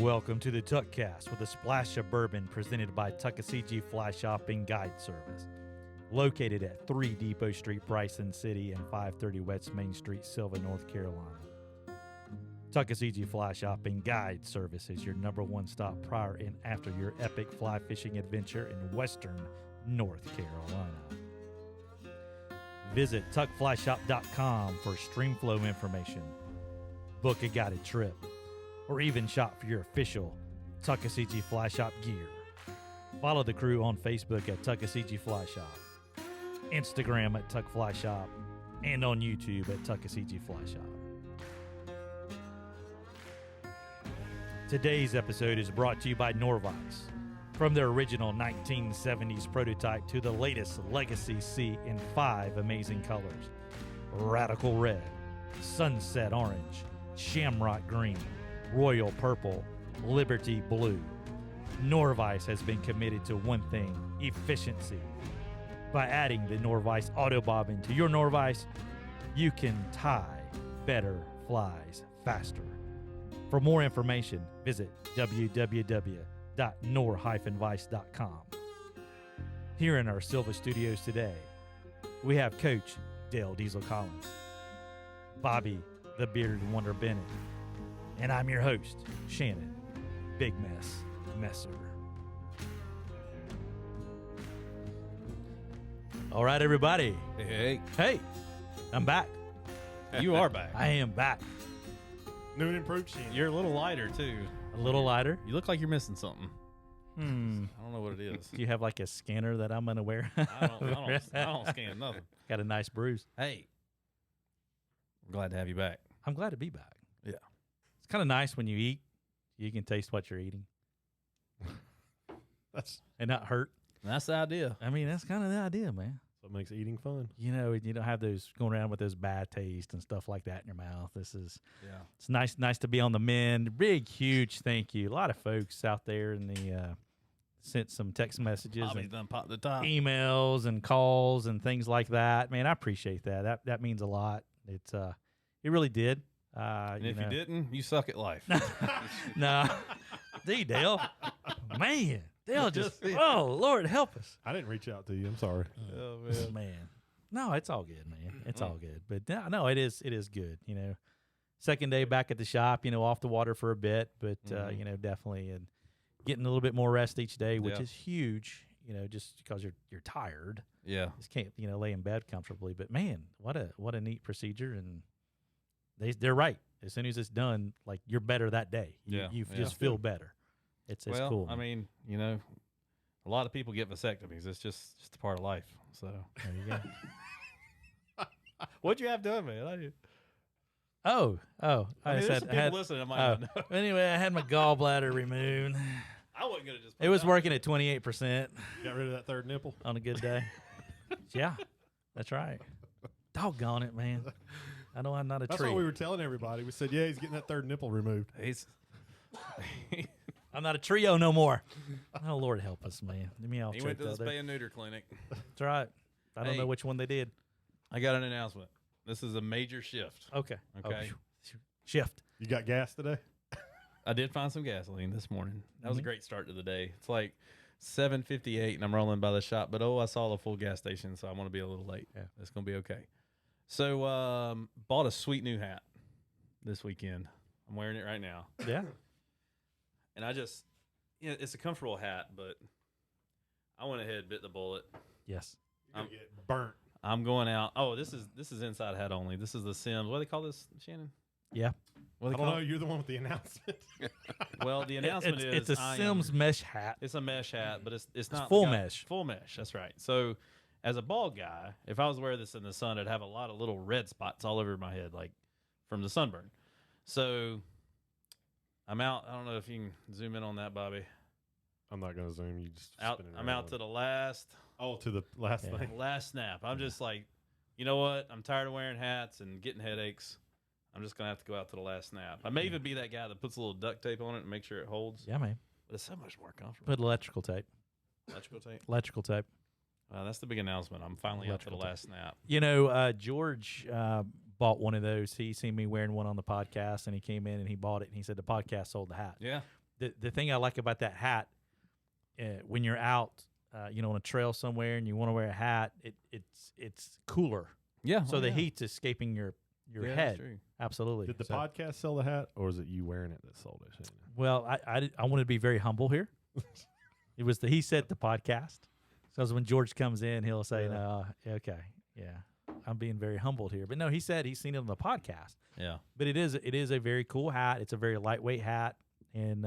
Welcome to the Tuckcast with a splash of bourbon presented by Tuckasegee Fly Shopping Guide Service. Located at 3 Depot Street, Bryson City and 530 West Main Street, Sylva, North Carolina. Tuckasegee Fly Shopping Guide Service is your #1 stop prior and after your epic fly fishing adventure in western North Carolina. Visit tuckflyshop.com for streamflow information, book a guided trip, or even shop for your official Tuckasegee Fly Shop gear. Follow the crew on Facebook at Tuckasegee Fly Shop, Instagram at Tuck Fly Shop, and on YouTube at Tuckasegee Fly Shop. Today's episode is brought to you by Norvise. From their original 1970s prototype to the latest Legacy C in 5 amazing colors: Radical Red, Sunset Orange, Shamrock Green, Royal Purple, Liberty Blue. Norvise has been committed to one thing: efficiency. By adding the Norvise Auto Bobbin to your Norvise, you can tie better flies faster. For more information, visit www.nor-vice.com. Here in our Sylva studios today, we have Coach Dale Diesel Collins, Bobby the Bearded Wonder Bennett, and I'm your host, Shannon Big Mess Messer. All right, everybody. Hey, I'm back. You are back. I am back. New and improved Shannon. You're a little lighter, too. A little lighter. You look like you're missing something. I don't know what it is. Do you have like a scanner that I'm unaware? I don't scan nothing. Got a nice bruise. Hey, I'm glad to have you back. I'm glad to be back. Yeah. It's kind of nice when you eat, you can taste what you're eating and not hurt. That's the idea. I mean, that's kind of the idea, man. So it makes eating fun. You know, you don't have those going around with those bad taste and stuff like that in your mouth. It's Yeah. nice to be on the mend. Big, huge thank you. A lot of folks out there in the sent some text messages Bobby's and done popped the top. emails and calls and things like that. Man, I appreciate that. That means a lot. It really did. And if you didn't, you suck at life. Nah, Dale, man, Dale just oh Lord help us. I didn't reach out to you. I'm sorry. Oh, Man, no, it's all good, man. It's all good. But no, it is good. You know, second day back at the shop. You know, off the water for a bit, but you know, definitely and getting a little bit more rest each day, which is huge. You know, just because you're tired. Yeah. Just can't lay in bed comfortably. But man, what a neat procedure, and they're right. As soon as it's done, like you're better that day. You just feel better. It's cool. I mean, you know, a lot of people get vasectomies. It's just a part of life. So there you go. what'd you have done, man? I I said people listening. I might not know. Anyway, I had my gallbladder removed. I wasn't gonna just. It was working at 28% Got rid of that third nipple. on a good day. Yeah, that's right. Doggone it, man. I know I'm not a That's tree. what we were telling everybody. We said, yeah, he's getting that third nipple removed. I'm not a trio no more. Oh, Lord help us, man. He went to the spay and neuter clinic. That's right. I don't know which one they did. I got an announcement. This is a major shift. Okay. Okay. Shift. You got gas today? I did find some gasoline this morning. That was a great start to the day. It's like 7:58 and I'm rolling by the shop, but I saw the full gas station, so I'm going to be a little late. Yeah. It's going to be okay. So bought a sweet new hat this weekend. I'm wearing it right now. Yeah. And it's a comfortable hat, but I went ahead and bit the bullet. Yes. You're going to get burnt. I'm going out. Oh, this is inside hat only. This is the Sims. What do they call this, Shannon? Yeah. What I do they don't call know. You're the one with the announcement. Well, the announcement It's a Sims mesh hat. It's a mesh hat, but it's not full like mesh. Full mesh. That's right. So, as a bald guy, if I was wearing this in the sun, I'd have a lot of little red spots all over my head, like from the sunburn. So, I'm out. I don't know if you can zoom in on that, Bobby. I'm not going to zoom. You just Out. spin it I'm around. out to the last to the last thing. last snap. I'm just like, you know what? I'm tired of wearing hats and getting headaches. I'm just gonna have to go out to the last snap. I may even be that guy that puts a little duct tape on it and make sure it holds. Yeah, man. But it's so much more comfortable. Put electrical tape. Electrical tape. Tape. That's the big announcement. I'm finally out to the last snap. You know, George bought one of those. He seen me wearing one on the podcast, and he came in and he bought it, and he said the podcast sold the hat. Yeah. the thing I like about that hat, when you're out, on a trail somewhere and you want to wear a hat, it's cooler. Yeah. So the heat's escaping your Yeah, that's head. true. Absolutely. Did the So- podcast sell the hat, or is it you wearing it that sold it? Shannon? Well, I wanted to be very humble here. It was he said the podcast. So when George comes in, he'll say, Yeah. "No, okay, yeah, I'm being very humbled here." But no, he said he's seen it on the podcast. Yeah. But it is a very cool hat. It's a very lightweight hat, and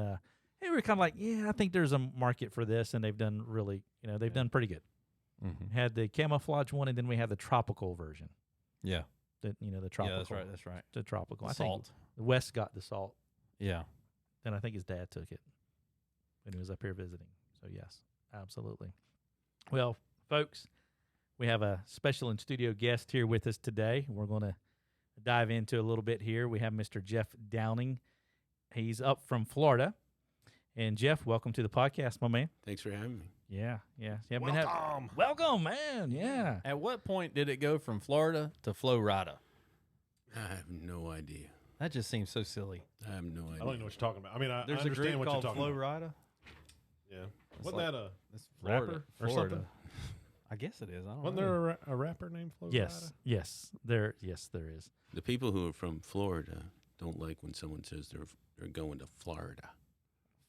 we were kind of like, yeah, I think there's a market for this, and they've done really, they've done pretty good. Mm-hmm. Had the camouflage one, and then we have the tropical version. Yeah. The tropical. Yeah, that's right. That's right. The tropical. I Salt. think Wes got the salt. Yeah. Then I think his dad took it when he was up here visiting. So yes, absolutely. Well, folks, we have a special in-studio guest here with us today. We're going to dive into a little bit here. We have Mr. Jeff Downing. He's up from Florida. And Jeff, welcome to the podcast, my man. Thanks for having me. Yeah. Welcome. Welcome, man. Yeah. At what point did it go from Florida to Florida? I have no idea. That just seems so silly. I have no idea. I don't even know what you're talking about. I mean, I There's a understand group what you're called talking about. Florida. Yeah. It's Wasn't like- that a It's rapper or something? I guess it is. I don't Wasn't know. there a rapper named Flo Yes. There is. The people who are from Florida don't like when someone says they're going to Florida.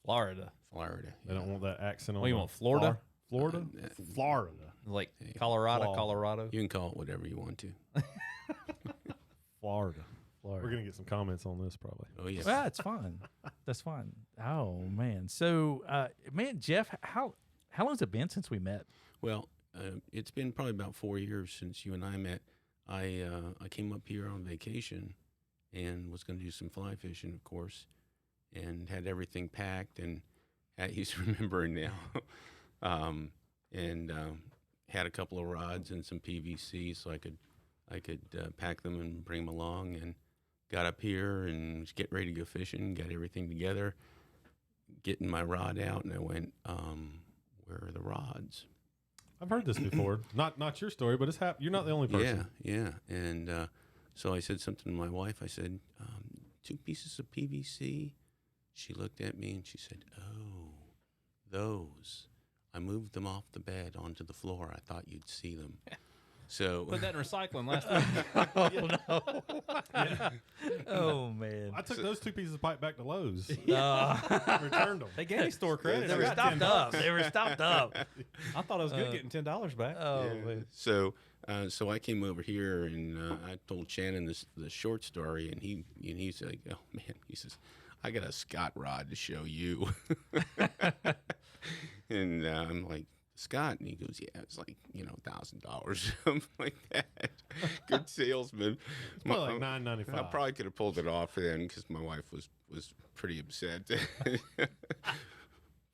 Florida. Florida. They don't want that accent on. What, you the want Florida? Florida? Florida. Like Hey, Colorado, Flaw. Colorado. You can call it whatever you want to. Florida. Florida. We're gonna get some comments on this probably. Oh yeah. Well, it's fun. That's fun. Oh man. So, man, Jeff, how long's it been since we met? Well, it's been probably about 4 years since you and I met. I came up here on vacation and was going to do some fly fishing, of course, and had everything packed and he's remembering now, and had a couple of rods and some PVC so I could pack them and bring them along, and got up here and was getting ready to go fishing, got everything together, getting my rod out, and I went, where are the rods? I've heard this before. not your story, but it's happened. You're not the only person. Yeah. And so I said something to my wife. I said, 2 pieces of PVC. She looked at me and she said, oh, those. I moved them off the bed onto the floor. I thought you'd see them. So Put that in recycling last week. Oh no. Oh man. I took those 2 pieces of pipe back to Lowe's. Uh, Returned them. They gave me store credit. they I were got stopped $10. up. They were stopped up. I thought I was good getting $10 back. Oh Yeah. man. So I came over here and I told Shannon the short story, and he's like, oh man, he says, I got a Scott rod to show you. And I'm like, Scott, and he goes, yeah, it's like $1,000, something like that. Good salesman. Probably like $9.95. I probably could have pulled it off then because my wife was pretty upset.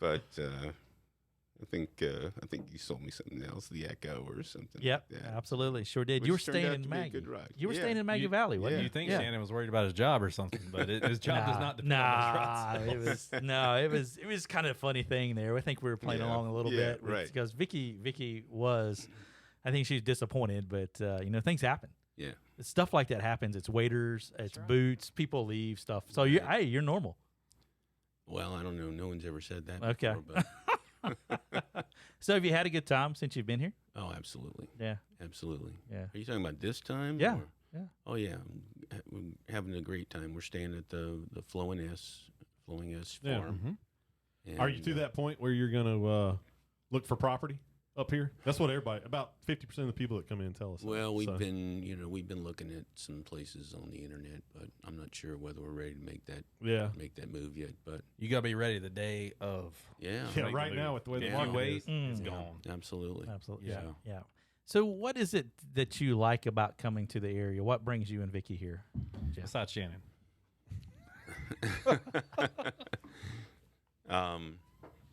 But I think you sold me something else, the Echo or something. Yep. like that. Absolutely. Sure did. Which you were turned staying out in to be a Maggie. good ride. You were Yeah. staying in Maggie Valley, wasn't You you? think Yeah. Shannon was worried about his job or something, but his job does not depend on his rods. it was kind of a funny thing there. I think we were playing Yeah. along a little Yeah, bit, right. Because Vicky was, I think she's disappointed, but things happen. Yeah. Stuff like that happens. It's waiters, it's right. boots, people leave stuff. So Right. you're normal. Well, I don't know. No one's ever said that Okay. before. But, So have you had a good time since you've been here? oh, absolutely. Yeah, Absolutely. yeah. Are you talking about this time? Yeah, or- yeah. Oh, yeah. We're having a great time. We're staying at the Flowing S Yeah. farm. And, Are you to that point where you're gonna look for property up here? That's what about 50% of the people that come in tell us. Well, we've So, been looking at some places on the internet, but I'm not sure whether we're ready to make that move yet. But You got to be ready the day of. yeah, yeah, make right the now move. with the way the If you market wait, is. it's Mm. gone. absolutely. Absolutely. Yeah. Yeah. So what is it that you like about coming to the area? What brings you and Vicky here? Besides Shannon.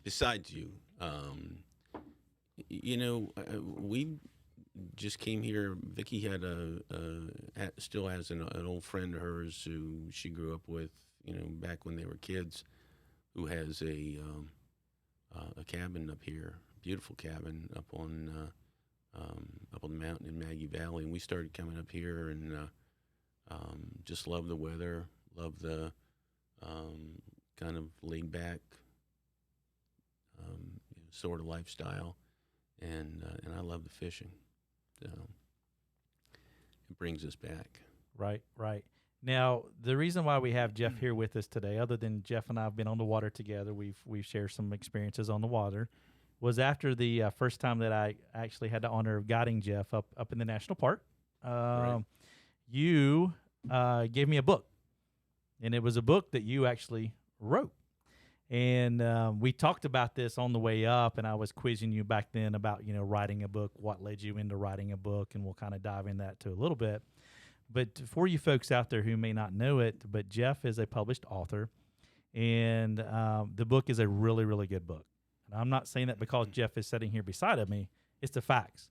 Besides you, we just came here. Vicky had still has an old friend of hers who she grew up with, back when they were kids, who has a cabin up here, beautiful cabin up on the mountain in Maggie Valley, and we started coming up here and just love the weather, love the kind of laid back sort of lifestyle, and I love the fishing. So it brings us back. Right, right. Now, the reason why we have Jeff here with us today, other than Jeff and I have been on the water together, we've shared some experiences on the water, was after the first time that I actually had the honor of guiding Jeff up in the national park. Right. You gave me a book, and it was a book that you actually wrote. And we talked about this on the way up, and I was quizzing you back then about, writing a book, what led you into writing a book, and we'll kind of dive in that too a little bit. But for you folks out there who may not know it, but Jeff is a published author, and the book is a really, really good book. And I'm not saying that because Jeff is sitting here beside of me. It's the facts.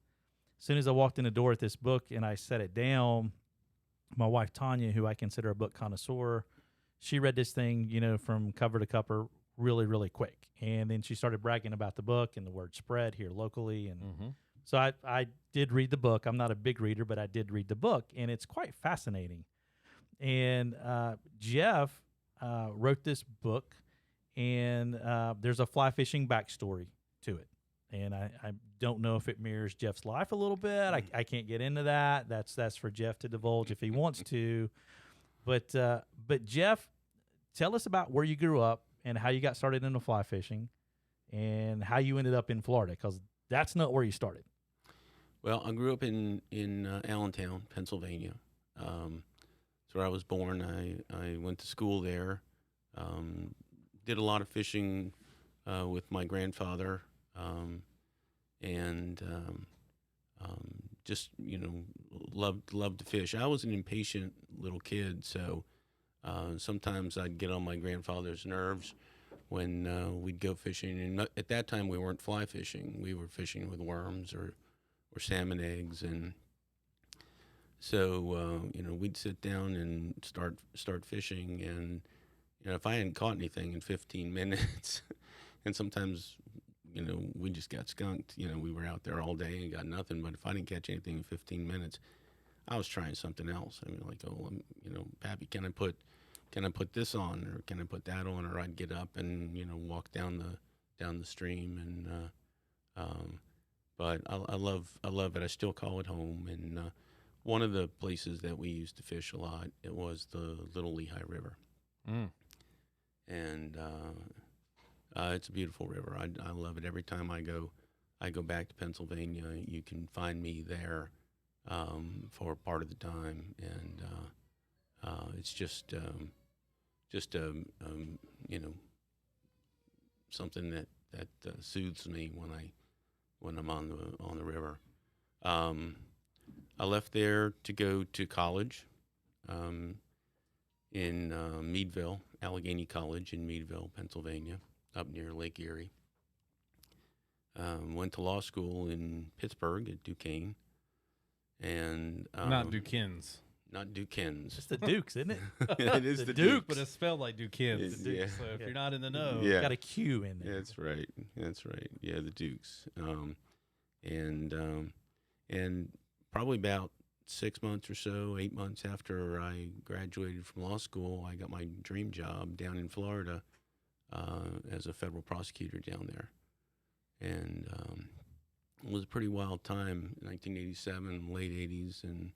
As soon as I walked in the door at this book and I set it down, my wife, Tanya, who I consider a book connoisseur, she read this thing, from cover to cover really, really quick. And then she started bragging about the book and the word spread here locally. And so I did read the book. I'm not a big reader, but I did read the book, and it's quite fascinating. And Jeff wrote this book, and there's a fly fishing backstory to it. And I don't know if it mirrors Jeff's life a little bit. I can't get into that. That's for Jeff to divulge if he wants to. But Jeff, tell us about where you grew up and how you got started into fly fishing and how you ended up in Florida, because that's not where you started. Well, I grew up in Allentown, Pennsylvania. That's where I was born. I went to school there. Did a lot of fishing with my grandfather, and just loved to fish. I was an impatient little kid, so sometimes I'd get on my grandfather's nerves when we'd go fishing. And at that time, we weren't fly fishing; we were fishing with worms or salmon eggs, and so we'd sit down and start fishing, and if I hadn't caught anything in 15 minutes, and sometimes we just got skunked. We were out there all day and got nothing. But if I didn't catch anything in 15 minutes, I was trying something else. I mean, like, Pappy, can I put this on, or can I put that on? Or I'd get up and walk down the stream, and but I love it. I still call it home. And one of the places that we used to fish a lot, it was the Little Lehigh River. And it's a beautiful river. I love it. Every time I go back to Pennsylvania, you can find me there for part of the time, and it's just something that soothes me when I'm on the river. I left there to go to college in Meadville, Allegheny College in Meadville, Pennsylvania, up near Lake Erie. Went to law school in Pittsburgh at Duquesne, and Not Duquesne's. Not Duquesne's. It's the Dukes, isn't it? It is the Dukes. But it's spelled like Duquesne's. It's- yeah. So if you're not in the know, Yeah. Got a Q in there. That's right. Yeah, the Dukes. And probably about 6 months or so, 8 months after I graduated from law school, I got my dream job down in Florida as a federal prosecutor down there. And it was a pretty wild time, 1987, late 80s, and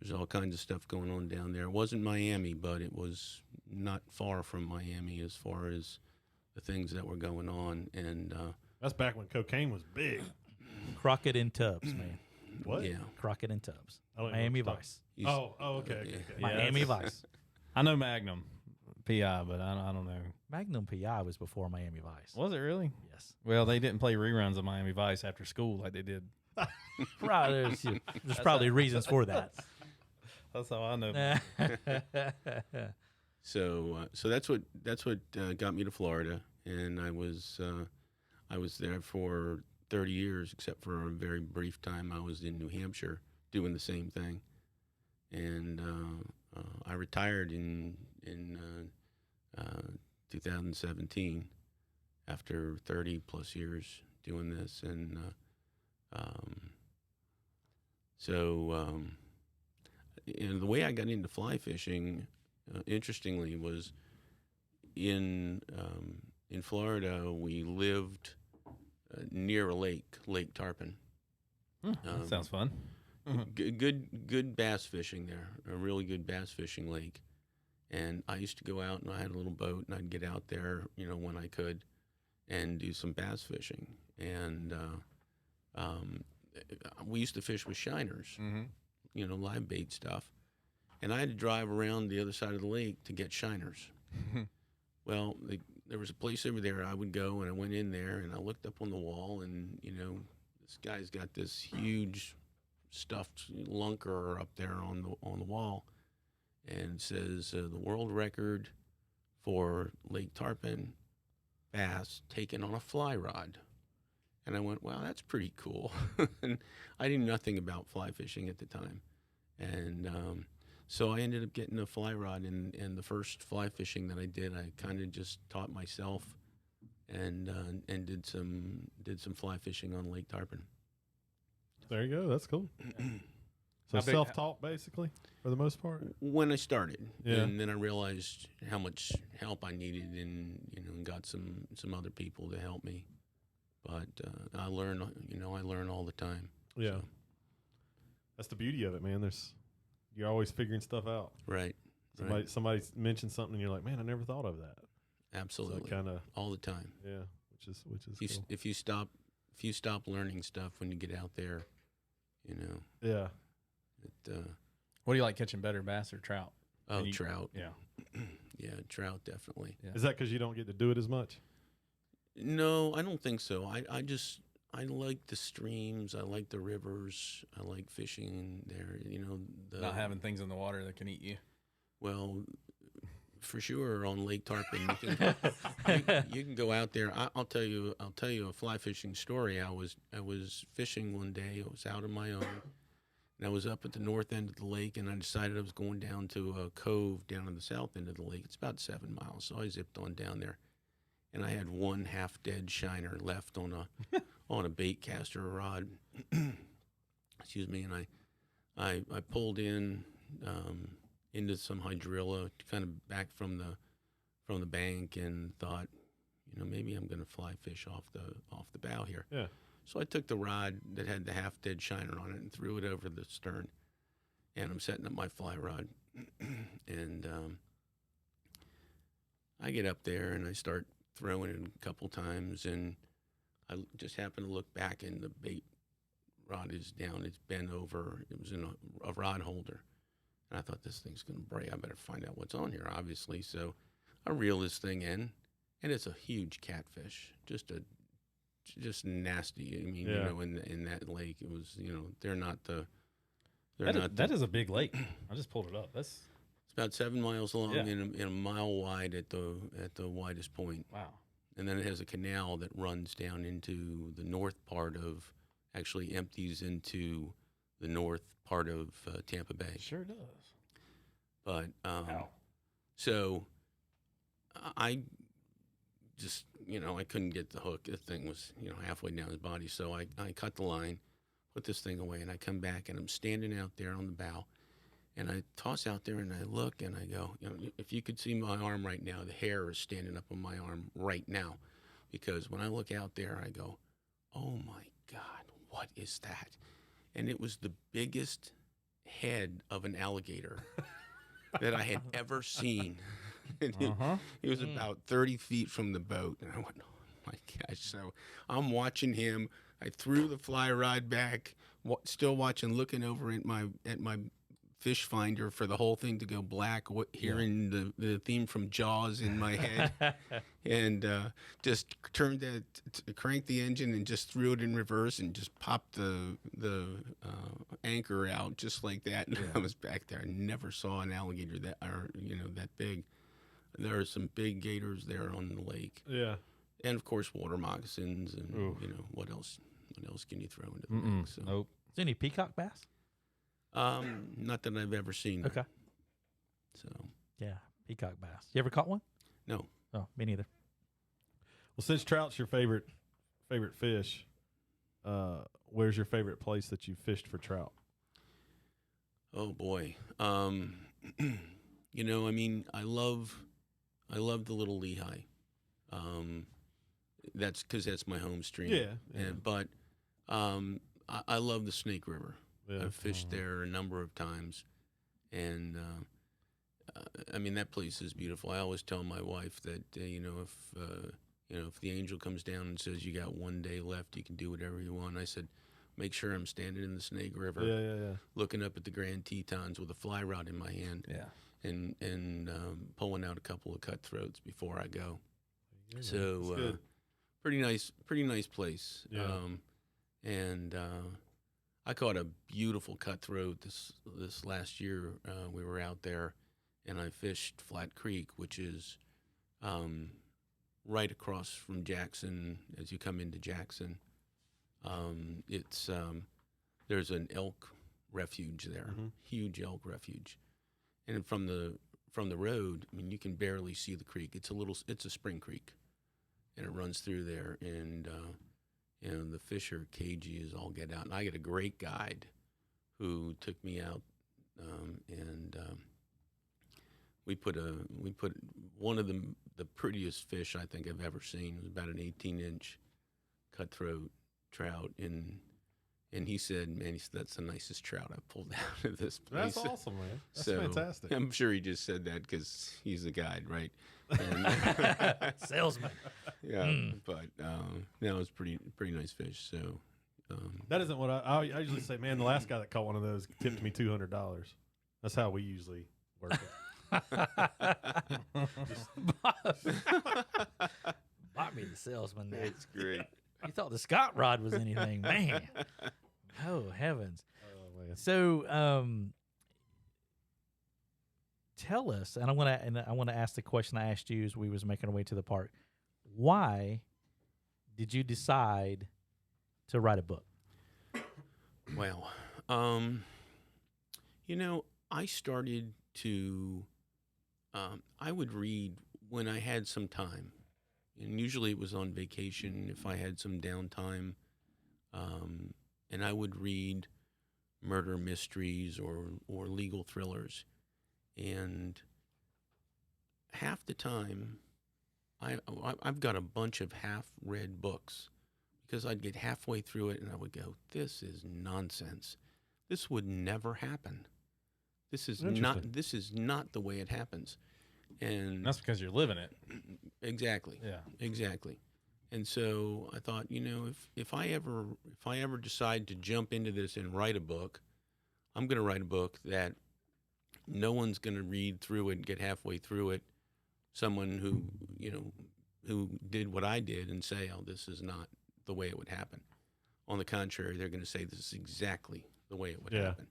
there's all kinds of stuff going on down there. It wasn't Miami, but it was not far from Miami as far as the things that were going on. And That's back when cocaine was big. Crockett and Tubbs, man. What? yeah, Crockett and Tubbs. I don't even Miami know what Vice. Oh, okay. Yeah. Miami Vice. I know Magnum PI, but I don't know. Magnum PI was before Miami Vice. Was it really? Yes. Well, they didn't play reruns of Miami Vice after school like they did. Right. There's probably reasons for that. That's how I know. So that's what got me to Florida, and I was there for 30 years, except for a very brief time I was in New Hampshire doing the same thing, and I retired in 2017 after 30 plus years doing this, and the way I got into fly fishing, interestingly, was in Florida, we lived near a lake, Lake Tarpon. That sounds fun. Good bass fishing there, a really good bass fishing lake. And I used to go out, and I had a little boat, and I'd get out there, when I could, and do some bass fishing. And we used to fish with shiners, live bait stuff. And I had to drive around the other side of the lake to get shiners. Well, there was a place over there I would go, and I went in there, and I looked up on the wall, and, this guy's got this huge stuffed lunker up there on the wall, and it says the world record for Lake Tarpon bass taken on a fly rod. And I went, wow, that's pretty cool. And I knew nothing about fly fishing at the time. And so I ended up getting a fly rod, and the first fly fishing that I did, I kind of just taught myself and did some fly fishing on Lake Tarpon. There you go. That's cool. So How big- self-taught, basically, for the most part. When I started, Yeah. and then I realized how much help I needed, and got some other people to help me. But I learn all the time. Yeah. So, That's the beauty of it, man. You're always figuring stuff out. right. Somebody mentioned something, and you're like, man, I never thought of that. Absolutely. So kind of, All the time. yeah, which is cool. If you stop learning stuff when you get out there, Yeah. What do you like catching better, bass or trout? Trout. Yeah. Yeah, trout definitely. Yeah. Is that because you don't get to do it as much? No, I don't think so. I like the streams. I like the rivers. I like fishing there. Not having things in the water that can eat you. Well, for sure on Lake Tarpon, you can go out there. I'll tell you a fly fishing story. I was fishing one day. I was out on my own, and I was up at the north end of the lake, and I decided I was going down to a cove down in the south end of the lake. It's about 7 miles, so I zipped on down there, and I had one half dead shiner left on a bait caster rod. Excuse me, and I pulled in. Into some hydrilla, kind of back from the bank, and thought, maybe I'm going to fly fish off the bow here. Yeah. So I took the rod that had the half dead shiner on it and threw it over the stern, and I'm setting up my fly rod, and I get up there and I start throwing it a couple times, and I just happen to look back, and the bait rod is down. It's bent over. It was in a rod holder. And I thought, this thing's going to break. I better find out what's on here, obviously. So I reel this thing in, and it's a huge catfish, just nasty. I mean, Yeah. In that lake, it was, they're not the. That is a big lake. I just pulled it up. It's about 7 miles long, Yeah. and a mile wide at the widest point. wow. And then it has a canal that runs down into the north part of, actually empties into the north part of Tampa Bay. Sure does. But Wow. so I just, I couldn't get the hook. The thing was, halfway down his body. So I cut the line, put this thing away, and I come back, and I'm standing out there on the bow, and I toss out there, and I look, and I go, if you could see my arm right now, the hair is standing up on my arm right now, because when I look out there, I go, oh my God, what is that? And it was the biggest head of an alligator that I had ever seen. And it was about 30 feet from the boat. And I went, oh my gosh. So I'm watching him. I threw the fly rod back, still watching, looking over at my fish finder for the whole thing to go black, hearing the theme from Jaws in my head, and just cranked the engine and just threw it in reverse and just popped the anchor out just like that. And I was back there. I never saw an alligator that big. There are some big gators there on the lake. Yeah. And of course water moccasins, and Oof. what else can you throw into the lake? So. Nope. Is there any peacock bass? Not that I've ever seen. Okay. So Yeah, peacock bass. You ever caught one? no. Oh, me neither. Well, since trout's your favorite fish, where's your favorite place that you fished for trout? Oh boy. I mean, I love I love the Little Lehigh. That's because that's my home stream. Yeah. But I love the Snake River. Yeah. I've fished there a number of times, and I mean that place is beautiful. I always tell my wife that if the angel comes down and says you got 1 day left, you can do whatever you want. I said, make sure I'm standing in the Snake River, Yeah. looking up at the Grand Tetons with a fly rod in my hand, and pulling out a couple of cutthroats before I go. Yeah, So pretty nice place. Yeah. And I caught a beautiful cutthroat this last year. We were out there, and I fished Flat Creek, which is right across from Jackson as you come into Jackson. It's there's an elk refuge there, huge elk refuge, and from the road, I mean, you can barely see the creek. It's a spring creek, and it runs through there, and the fish are cagey as all get out. And I get a great guide who took me out, and we put one of the prettiest fish I think I've ever seen. It was about an 18-inch cutthroat trout, and he said, that's the nicest trout I've pulled out of this place. That's awesome, man. That's So, fantastic. I'm sure he just said that because he's a guide, right? Salesman. Yeah, but no, it was pretty nice fish. So That isn't what I usually say, man. The last guy that caught one of those tipped me $200. That's how we usually work it. Bought me the salesman there. it's great. You thought the Scott rod was anything, man. Oh, heavens. Oh, man. So, tell us, and I want to ask the question I asked you as we was making our way to the park. Why did you decide to write a book? Well, I started to, I would read when I had some time. And usually it was on vacation if I had some downtime. And I would read murder mysteries or legal thrillers. And half the time, I've got a bunch of half-read books because I'd get halfway through it and I would go, this is nonsense. This would never happen. This is not the way it happens. And That's because you're living it. exactly. Yeah. Exactly. And so I thought, if I ever decide to jump into this and write a book, I'm going to write a book that no one's going to read through it and get halfway through it. Someone who did what I did and say, oh, this is not the way it would happen. On the contrary, they're going to say this is exactly the way it would happen.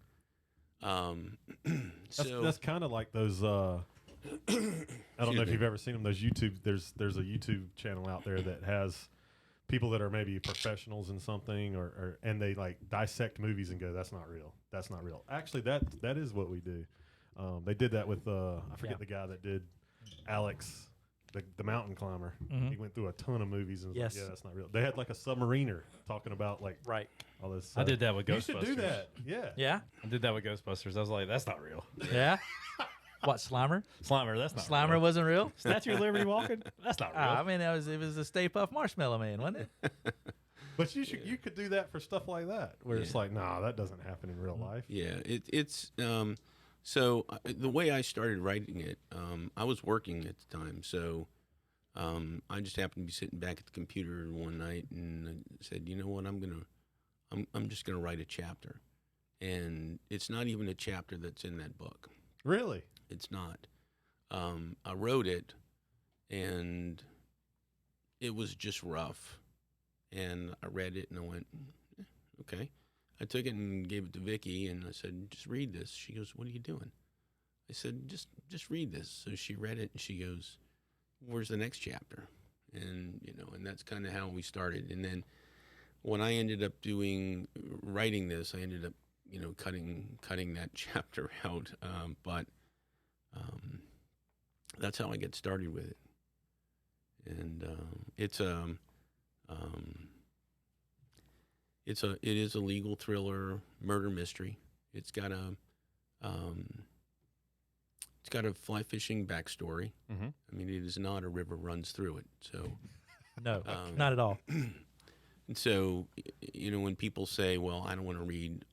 That's kind of like those. I don't know if you've ever seen them. Those YouTube. There's a YouTube channel out there that has people that are maybe professionals in something, and they like dissect movies and go, "That's not real. That's not real." Actually, that is what we do. They did that with I forget the guy that did Alex, the mountain climber. Mhm. He went through a ton of movies and was Yes. like, "Yeah, that's not real." They had like a submariner talking about like Right. all this. I did that with You Ghostbusters. should do that. Yeah. Yeah. I did that with Ghostbusters. I was like, that's not real. Yeah. What, Slimer? Slimer, that's not Slimer real. wasn't real? Statue of Liberty walking? That's not real. I mean, it was a Stay Puft Marshmallow Man, wasn't it? But you could do that for stuff like that, where it's like, nah, that doesn't happen in real life. Yeah, it's so the way I started writing it, I was working at the time, so I just happened to be sitting back at the computer one night and I said, you know what, I'm just gonna write a chapter, and it's not even a chapter that's in that book. Really? It's not. I wrote it, and it was just rough, and I read it and I went, okay. I took it and gave it to Vicky, and I said, just read this. She goes, what are you doing? I said, just read this. So she read it, and she goes, where's the next chapter? And, and that's kind of how we started. And then when I ended up writing this, I ended up, cutting that chapter out. But that's how I get started with it. And it is a legal thriller, murder mystery. It's got It's got a fly fishing backstory. Mhm. I mean, it is not a river runs through it. So, No, not at all. and so, when people say, "Well, I don't want to read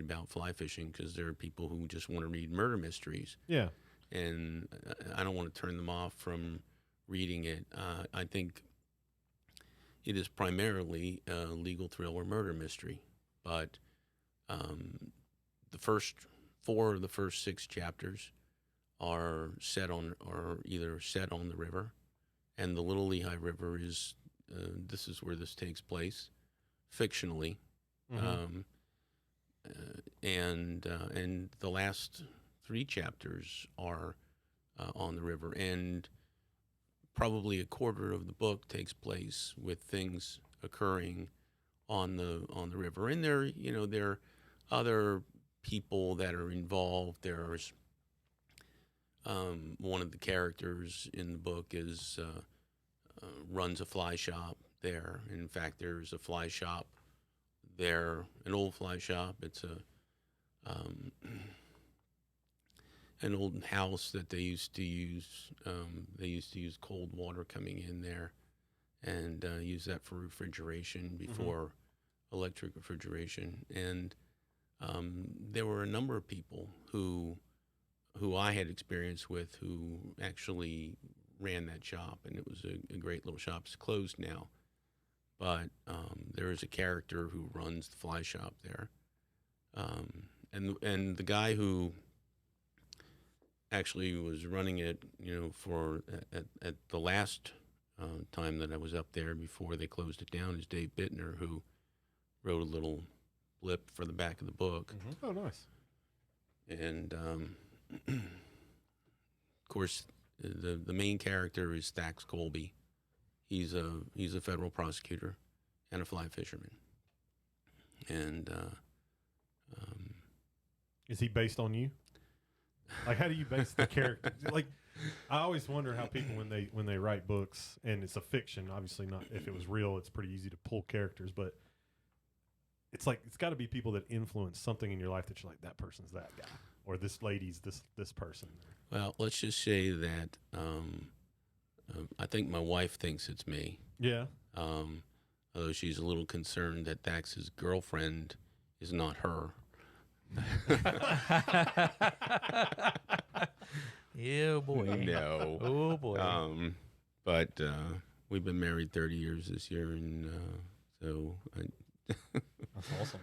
about fly fishing," because there are people who just want to read murder mysteries, Yeah. and I don't want to turn them off from reading it. I think it is primarily a legal thriller murder mystery, but the first 4 of the first 6 chapters are either set on the river, and the Little Lehigh River is this is where this takes place, fictionally, and the last 3 chapters are on the river, and probably a quarter of the book takes place with things occurring on the river, and there are other people that are involved. There's one of the characters in the book is runs a fly shop there. In fact, there's a fly shop there, an old fly shop. It's an old house that they used to use. They used to use cold water coming in there, and use that for refrigeration before electric refrigeration. And there were a number of people who I had experience with who actually ran that shop, and it was a great little shop. It's closed now, but there is a character who runs the fly shop there, and the guy who actually was running it, for at the last time that I was up there before they closed it down, is Dave Bittner, who wrote a little blip for the back of the book. Oh, nice. And of course, the main character is Thax Colby. He's a federal prosecutor and a fly fisherman. And is he based on you? Like, how do you base the character? Like, I always wonder how people, when they write books, and it's a fiction, obviously not. If it was real, it's pretty easy to pull characters, but it's like it's got to be people that influence something in your life that you're like, that person's that guy, or this lady's this person. Well, let's just say that I think my wife thinks it's me. Yeah. Although she's a little concerned that Thax's girlfriend is not her. Yeah, boy. No. Oh boy. But we've been married 30 years this year, and so That's awesome.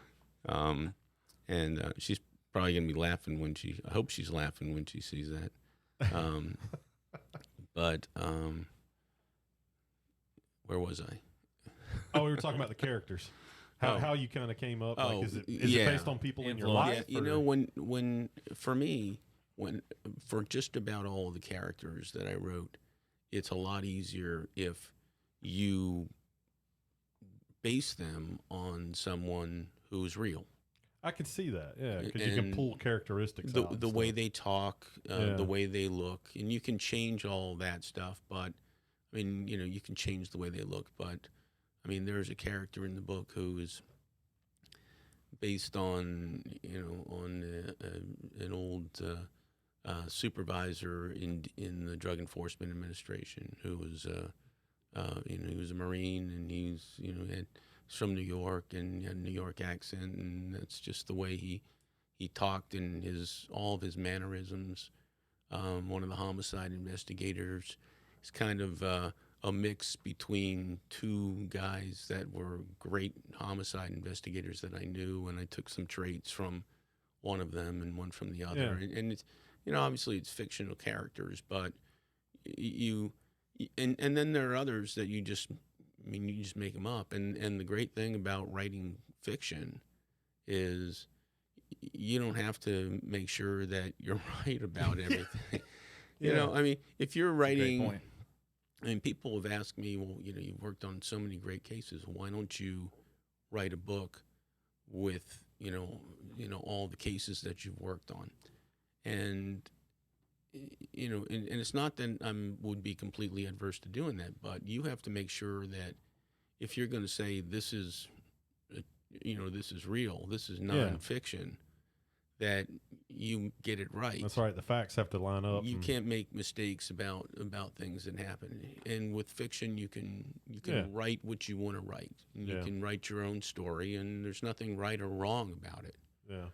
and she's probably gonna be laughing when I hope she's laughing when she sees that. But where was I? Oh, we were talking about the characters. How you kind of came up? Like, is it yeah. based on people in your Influence. life? Yeah, when for me, for just about all of the characters that I wrote, it's a lot easier if you base them on someone who's real. I can see that, yeah, because you can pull characteristics out and the way stuff. they talk, Yeah. the way they look, and you can change all that stuff. But I mean, you can change the way they look. But I mean, there's a character in the book who is based on an old supervisor in the Drug Enforcement Administration who was he was a Marine, and he's from New York, and he had a New York accent, and that's just the way he talked, and all of his mannerisms. One of the homicide investigators is kind of a mix between 2 guys that were great homicide investigators that I knew, and I took some traits from one of them and one from the other. Yeah. And it's obviously it's fictional characters, but and then there are others that you just make them up. And the great thing about writing fiction is you don't have to make sure that you're right about everything. I mean, if you're writing, Great point. I mean, people have asked me, well, you've worked on so many great cases. Why don't you write a book with, all the cases that you've worked on? And, and it's not that I would be completely adverse to doing that, but you have to make sure that if you're going to say this is, this is real, this is nonfiction, that you get it right. That's right. The facts have to line up. You can't make mistakes about things that happen. And with fiction, you can write what you want to write. And you can write your own story, and there's nothing right or wrong about it. Yeah.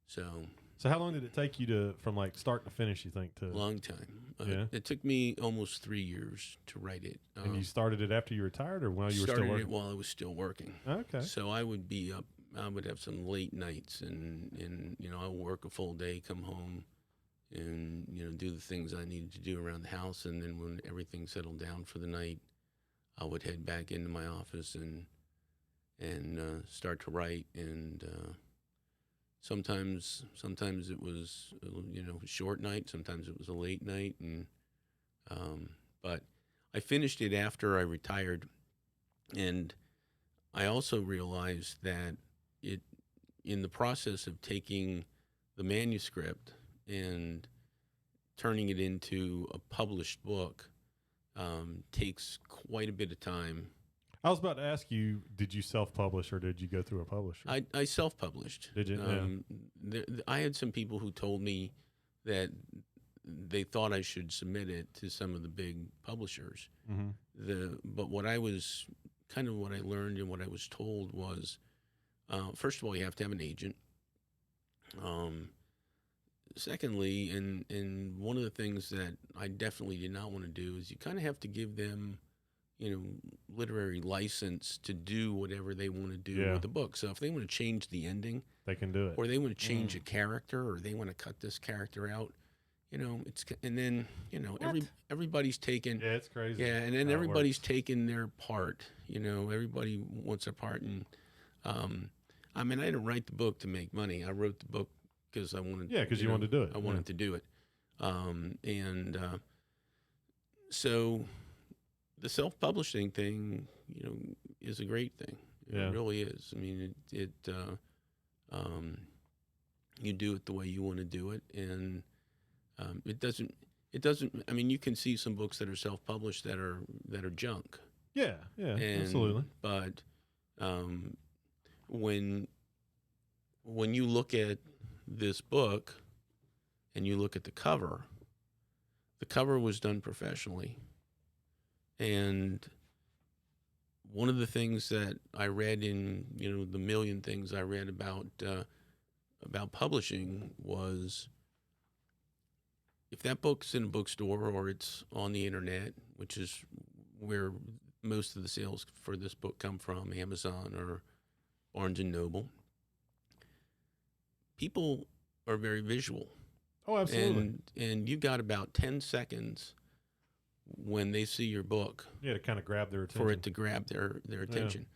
So how long did it take you from like start to finish, you think? Long time. Yeah. It took me almost 3 years to write it. And you started it after you retired, or while you were still started working? it while I was still working. Okay. So I would be up. I would have some late nights, and I would work a full day, come home, and do the things I needed to do around the house, and then when everything settled down for the night, I would head back into my office and start to write. And sometimes it was a short night, sometimes it was a late night, and but I finished it after I retired, and I also realized that in the process of taking the manuscript and turning it into a published book takes quite a bit of time. I was about to ask you, did you self-publish or did you go through a publisher? I self-published. Did you? I had some people who told me that they thought I should submit it to some of the big publishers. Mm-hmm. But what I learned and what I was told was, first of all, you have to have an agent. Secondly, and one of the things that I definitely did not want to do is you kind of have to give them, literary license to do whatever they want to do with the book. So if they want to change the ending, they can do it. Or they want to change a character, or they want to cut this character out, and then everybody's taken. Yeah, it's crazy. Yeah, and then everybody's taken their part. Everybody wants a part, and I didn't write the book to make money. I wrote the book because I wanted. Yeah, because you wanted to do it. I wanted to do it, so the self-publishing thing, is a great thing. It really is. I mean, you do it the way you want to do it, and it doesn't. I mean, you can see some books that are self-published that are junk. Yeah, absolutely. But when you look at this book and you look at the cover was done professionally. And one of the things that I read in, the million things I read about publishing was, if that book's in a bookstore or it's on the internet, which is where most of the sales for this book come from, Amazon or Barnes & Noble, people are very visual. Oh, absolutely. And you've got about 10 seconds when they see your book. Yeah, to kind of grab their attention. For it to grab their attention.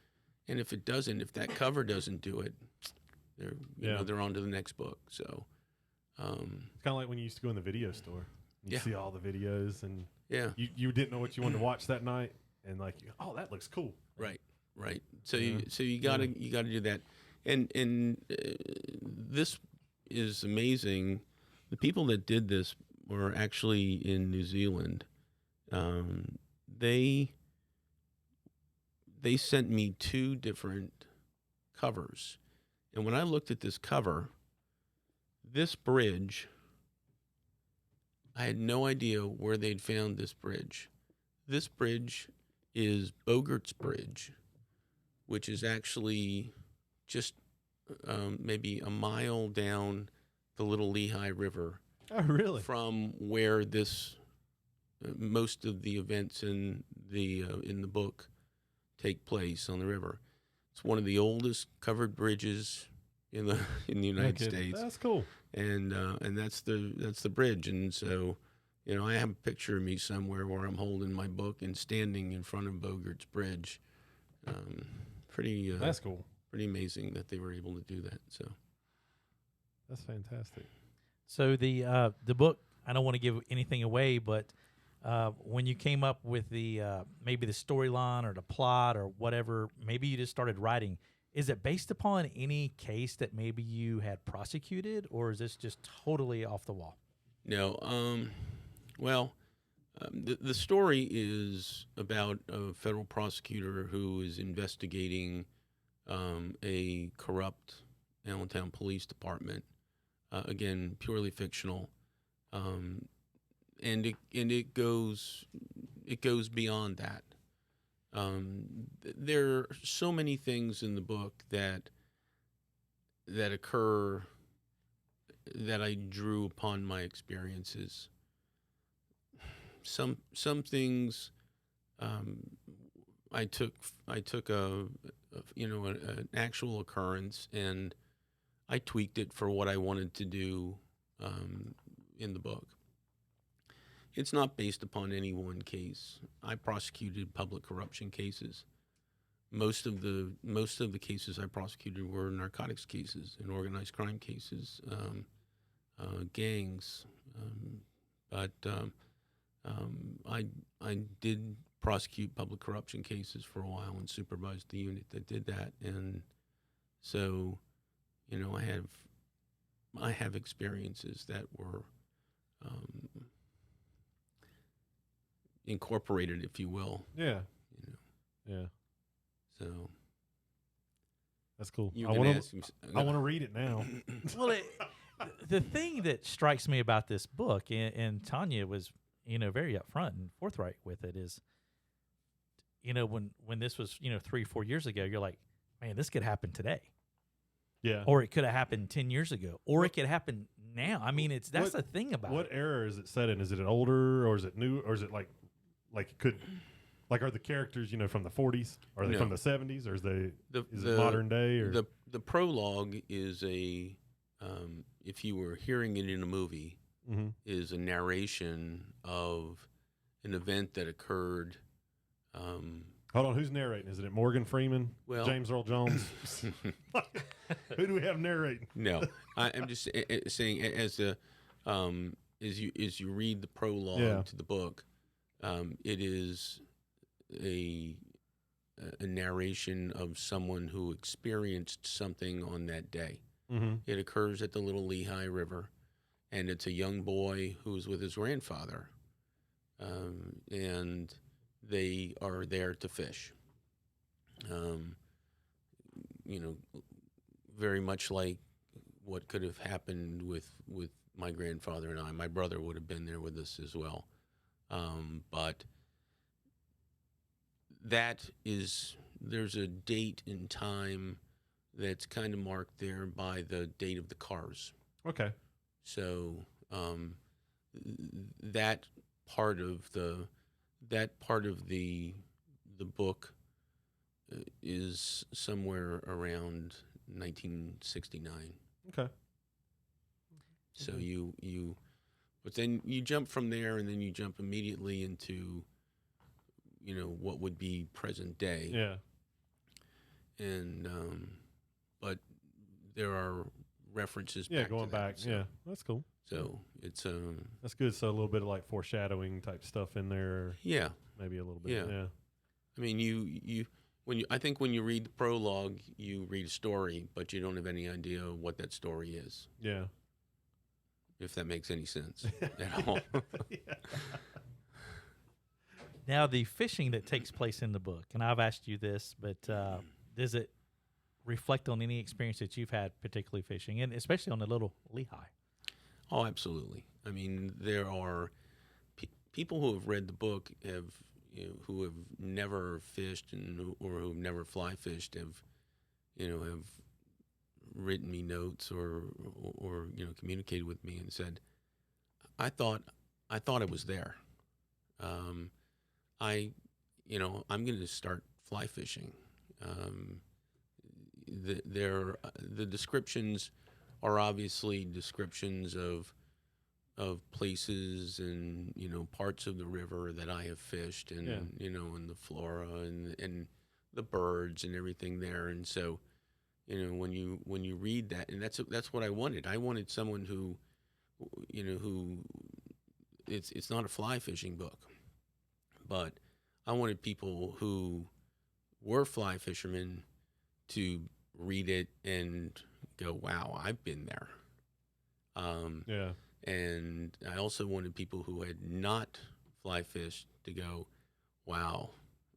And if that cover doesn't do it, they're on to the next book. So it's kind of like when you used to go in the video store. You see all the videos, and you didn't know what you wanted to watch that night, and like, oh, that looks cool. Right. So you gotta do that, and this is amazing. The people that did this were actually in New Zealand. They sent me 2 different covers, and when I looked at this cover, this bridge, I had no idea where they'd found this bridge. This bridge is Bogart's Bridge, which is actually just maybe a mile down the Little Lehigh River. Oh, really? From where this most of the events in the book take place on the river. It's one of the oldest covered bridges in the United States. That's cool. And that's the bridge. And so, I have a picture of me somewhere where I'm holding my book and standing in front of Bogart's Bridge. That's cool. Pretty amazing that they were able to do that. So that's fantastic. So the book, I don't want to give anything away, but when you came up with the maybe the storyline or the plot or whatever, maybe you just started writing. Is it based upon any case that maybe you had prosecuted, or is this just totally off the wall? No. The story is about a federal prosecutor who is investigating a corrupt Allentown Police Department again, purely fictional, and it goes beyond that. There are so many things in the book that occur that I drew upon my experiences. Some things I took an actual occurrence, and I tweaked it for what I wanted to do in the book. It's not based upon any one case. I prosecuted public corruption cases. Most of the cases I prosecuted were narcotics cases and organized crime cases, gangs. But I did prosecute public corruption cases for a while and supervised the unit that did that. And so, I have experiences that were incorporated, if you will. Yeah. Yeah. So that's cool. I want to read it now. Well, the thing that strikes me about this book, and Tanya was, very upfront and forthright with it, is, when this was, 3-4 years ago, you're like, man, this could happen today. Yeah. Or it could have happened 10 years ago, or it could happen now. I mean, that's the thing about what it. What era is it set in? Is it an older, or is it new, or is it like it could, are the characters, from the 40s? Are they from the 70s, or is it modern day? Or the prologue is a, if you were hearing it in a movie, is a narration of an event that occurred. Hold on, who's narrating? Is it Morgan Freeman? Well, James Earl Jones? Who do we have narrating? No, I'm just saying as you read the prologue to the book, it is a narration of someone who experienced something on that day. Mm-hmm. It occurs at the Little Lehigh River, and it's a young boy who's with his grandfather, and they are there to fish. Very much like what could have happened with my grandfather and I. My brother would have been there with us as well. But there's a date and time that's kind of marked there by the date of the cars. Okay. So that part of the book is somewhere around 1969. Okay. So but then you jump from there, and then you jump immediately into, what would be present day. Yeah. And but there are references. Yeah, back going to that, back. so. Yeah, that's cool. So it's that's good. So a little bit of like foreshadowing type stuff in there. Yeah. Maybe a little bit. Yeah. I mean, I think when you read the prologue, you read a story, but you don't have any idea what that story is. Yeah. If that makes any sense at all. Yeah. Now, the fishing that takes place in the book, and I've asked you this, but does it reflect on any experience that you've had, particularly fishing, and especially on the Little Lehigh? Oh, absolutely. I mean, there are people who have read the book who have never fished or who've never fly fished have written me notes or communicated with me and said, I thought I was there. I'm going to start fly fishing. The descriptions are obviously descriptions of places and parts of the river that I have fished, and and the flora and the birds and everything there. And so when you read that, and that's what I wanted. I wanted someone who it's not a fly fishing book, but I wanted people who were fly fishermen to read it and go, wow, I've been there. And I also wanted people who had not fly fished to go, wow,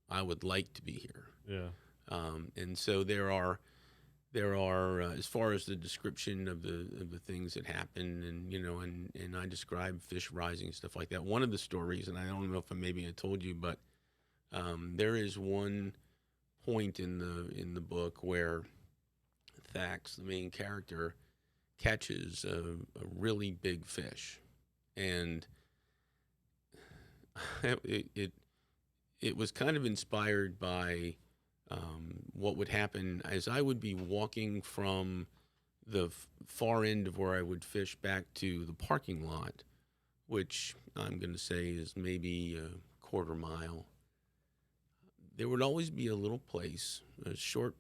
I would like to be here. Yeah. And so there are there are, as far as the description of the things that happen, and I describe fish rising and stuff like that. One of the stories, and I don't know if maybe I told you, but there is one point in the book where Thax, the main character, catches a really big fish, and it was kind of inspired by what would happen as I would be walking from the far end of where I would fish back to the parking lot, which I'm going to say is maybe a quarter mile. There would always be a little place, a short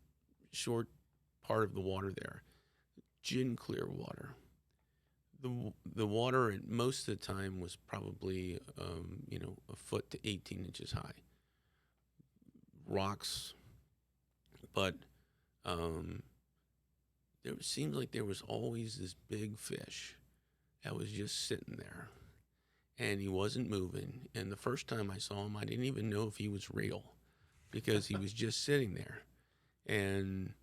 part of the water there, gin clear water. The water at most of the time was probably a foot to 18 inches high. Rocks, but there seemed like there was always this big fish that was just sitting there, and he wasn't moving. And the first time I saw him, I didn't even know if he was real, because he was just sitting there. And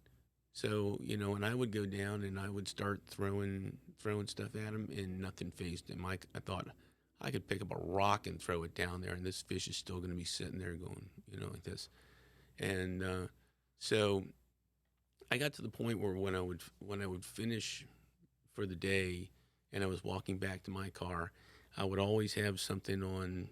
so, and I would go down and I would start throwing stuff at him, and nothing fazed him. I thought I could pick up a rock and throw it down there, and this fish is still going to be sitting there going, like this. And so I got to the point where when I would finish for the day and I was walking back to my car, I would always have something on,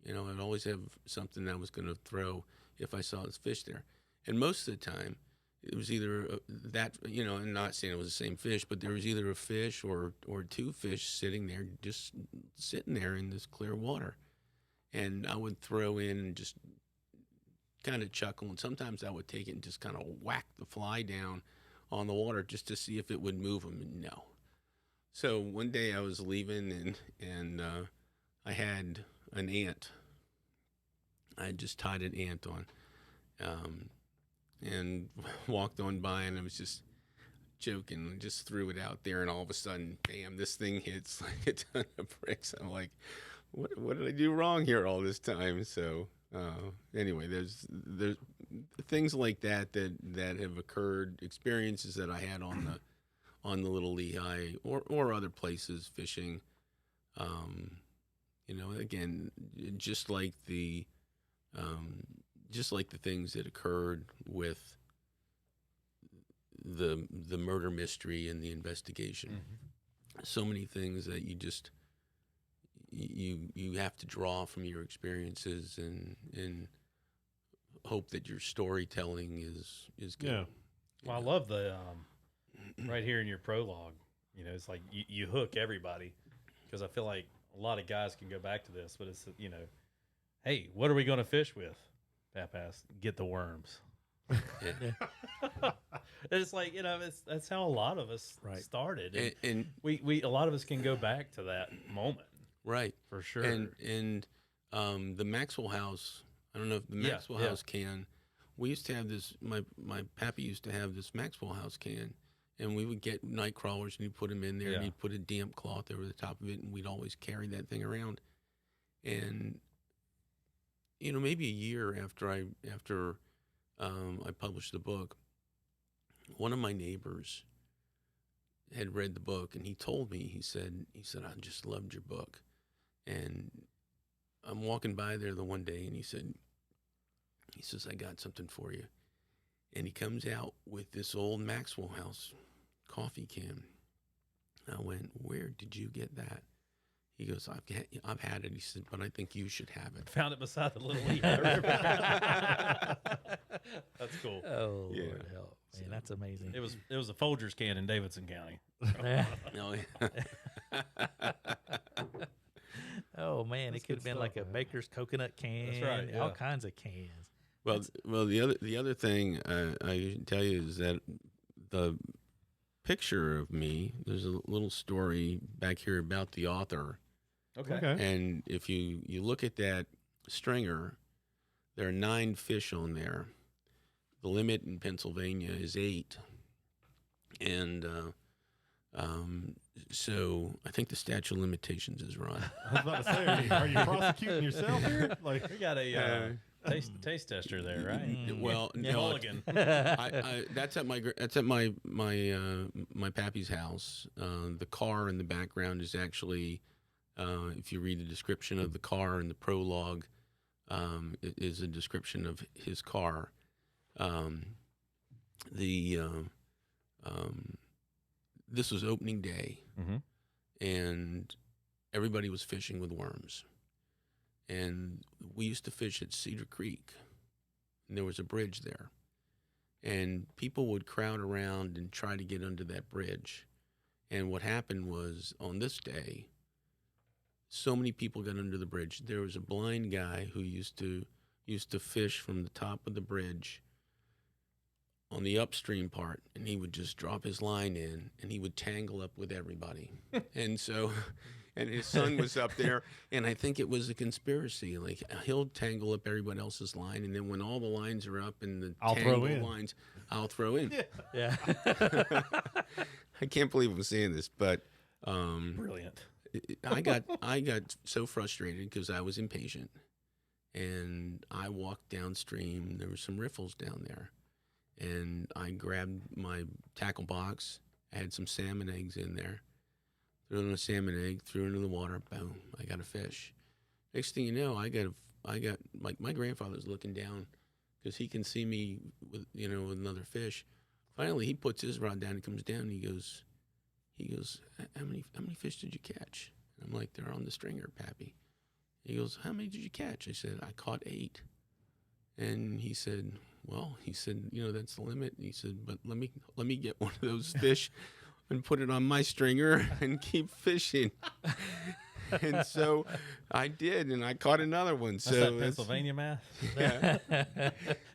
I'd always have something I was going to throw if I saw this fish there. And most of the time, it was either I'm not saying it was the same fish, but there was either a fish or two fish sitting there, just sitting there in this clear water. And I would throw in and just kind of chuckle, and sometimes I would take it and just kind of whack the fly down on the water just to see if it would move them, and no. So one day I was leaving, and I had an ant. I had just tied an ant on, and walked on by, and I was just joking, just threw it out there, and all of a sudden, bam, this thing hits like a ton of bricks. I'm like, what did I do wrong here all this time? So anyway, there's things like that have occurred, experiences that I had on the Little Lehigh or other places fishing. Again, just like the things that occurred with the murder mystery and the investigation. Mm-hmm. So many things that you have to draw from your experiences and hope that your storytelling is good. Yeah. Well, I love the right here in your prologue. It's like you hook everybody, because I feel like a lot of guys can go back to this, but it's hey, what are we going to fish with? Papas, get the worms. Yeah. It's like that's how a lot of us started, and we a lot of us can go back to that moment. Right. For sure. And the Maxwell House, I don't know if the Maxwell House can, we used to have this, my pappy used to have this Maxwell House can, and we would get night crawlers, and he'd put them in there, and he'd put a damp cloth over the top of it, and we'd always carry that thing around. And, maybe a year after I published the book, one of my neighbors had read the book, and he told me, he said, I just loved your book. And I'm walking by there the one day, and he says, I got something for you. And he comes out with this old Maxwell House coffee can. I went, where did you get that? He goes, I've had it. He said, but I think you should have it. Found it beside the Little Lehigh River. That's cool. Oh, yeah. Lord help. Man, that's amazing. It was a Folgers can in Davidson County. Oh, yeah. Oh man, it could have been like a Baker's coconut can. That's right. Yeah. All kinds of cans. Well, the other thing I can tell you is that the picture of me, there's a little story back here about the author. Okay. And if you look at that stringer, there are 9 fish on there. The limit in Pennsylvania is 8. And so I think the statute of limitations is run. I was about to say, are you prosecuting yourself here? Like, we got a taste tester there, right? Well, Yeah, no, mulligan. that's at my pappy's house. The car in the background is actually, if you read the description of the car in the prologue, it is a description of his car. This was opening day, and everybody was fishing with worms. And we used to fish at Cedar Creek, and there was a bridge there. And people would crowd around and try to get under that bridge. And what happened was, on this day, so many people got under the bridge. There was a blind guy who used to fish from the top of the bridge on the upstream part, and he would just drop his line in, and he would tangle up with everybody. And so, and his son was up there, and I think it was a conspiracy. Like, he'll tangle up everybody else's line, and then when all the lines are up and the tangled lines, I'll throw in. Yeah. I can't believe I'm saying this, but Brilliant. I got so frustrated because I was impatient, and I walked downstream. There were some riffles down there, and I grabbed my tackle box. I had some salmon eggs in there. Threw in a salmon egg, threw it into the water. Boom! I got a fish. Next thing you know, I got like my grandfather's looking down because he can see me with with another fish. Finally, he puts his rod down and comes down. And he goes, how many fish did you catch? And I'm like, they're on the stringer, Pappy. He goes, how many did you catch? I said, I caught 8. And he said, that's the limit. And he said, but let me get one of those fish and put it on my stringer and keep fishing. And so I did, and I caught another one. That's so that Pennsylvania math. Yeah.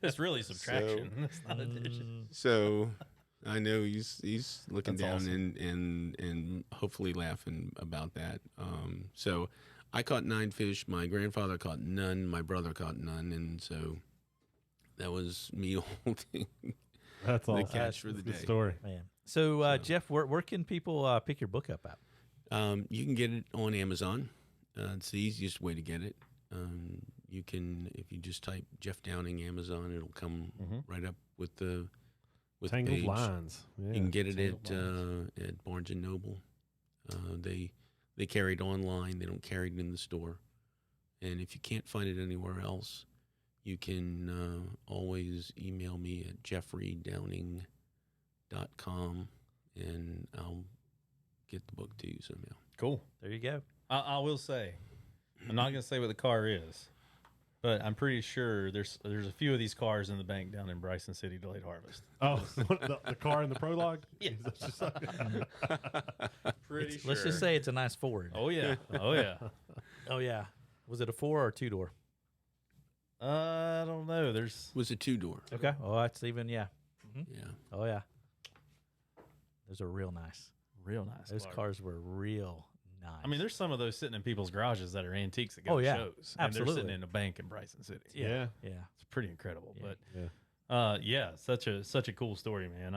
It's really subtraction. It's not addition. So I know he's looking That's down awesome. and hopefully laughing about that. So I caught 9 fish. My grandfather caught none. My brother caught none, and so that was me holding That's all. the catch for the Good day. story. Man. So, Jeff, where can people pick your book up at? You can get it on Amazon. It's the easiest way to get it. You can, if you just type Jeff Downing Amazon, it'll come right up with the Tangled page. Lines. Yeah, You can get it Tangled Lines. at Barnes and Noble. They carry it online. They don't carry it in the store. And if you can't find it anywhere else, you can always email me at jeffreydowning.com, and I'll get the book to you somehow. Cool. There you go. I will say, I'm not going to say what the car is, but I'm pretty sure there's a few of these cars in the bank down in Bryson City Delayed Harvest. Oh, the car in the prologue? Yeah. Pretty sure. Let's just say it's a nice Ford. Oh yeah. Oh yeah. Oh, yeah. Was it a 4 or a 2-door? I don't know. There's It was a 2-door. Okay. Oh, that's even, yeah. Yeah. Oh, yeah. Those are real nice. real nice. Those cars were real nice. I mean, there's some of those sitting in people's garages that are antiques that go to shows. And they're Absolutely. sitting in a bank in Bryson City. Yeah. Yeah. It's pretty incredible. Yeah. But yeah, such a cool story, man.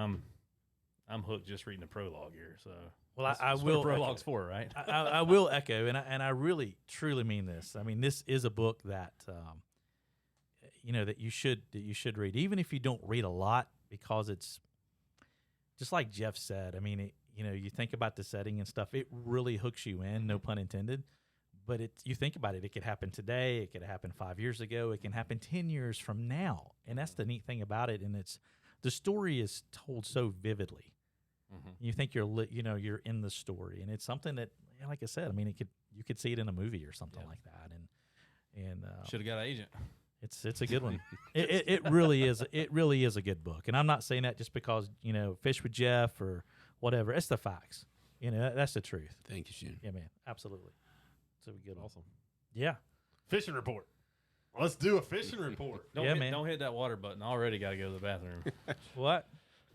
I'm hooked just reading the prologue here. So Well, that's I what will. a prologue's for, right? I will echo, and I really truly mean this. I mean, this is a book that that you should read, even if you don't read a lot, because it's just like Jeff said. I mean, you think about the setting and stuff. It really hooks you in, no pun intended. But you think about it, it could happen today. It could happen 5 years ago. It can happen 10 years from now, and that's the neat thing about it. And the story is told so vividly. Mm-hmm. You think you're in the story, and it's something that, like I said, I mean, you could see it in a movie or something like that, and Should have got an agent. it's a good one. It really is. It really is a good book, and I'm not saying that just because Fish with Jeff or whatever. It's the facts. That's the truth. Thank you, Shannon. Yeah, man, absolutely. It's a good one. Awesome. Yeah. Fishing report. Let's do a fishing report. Don't hit that water button. I already got to go to the bathroom. What?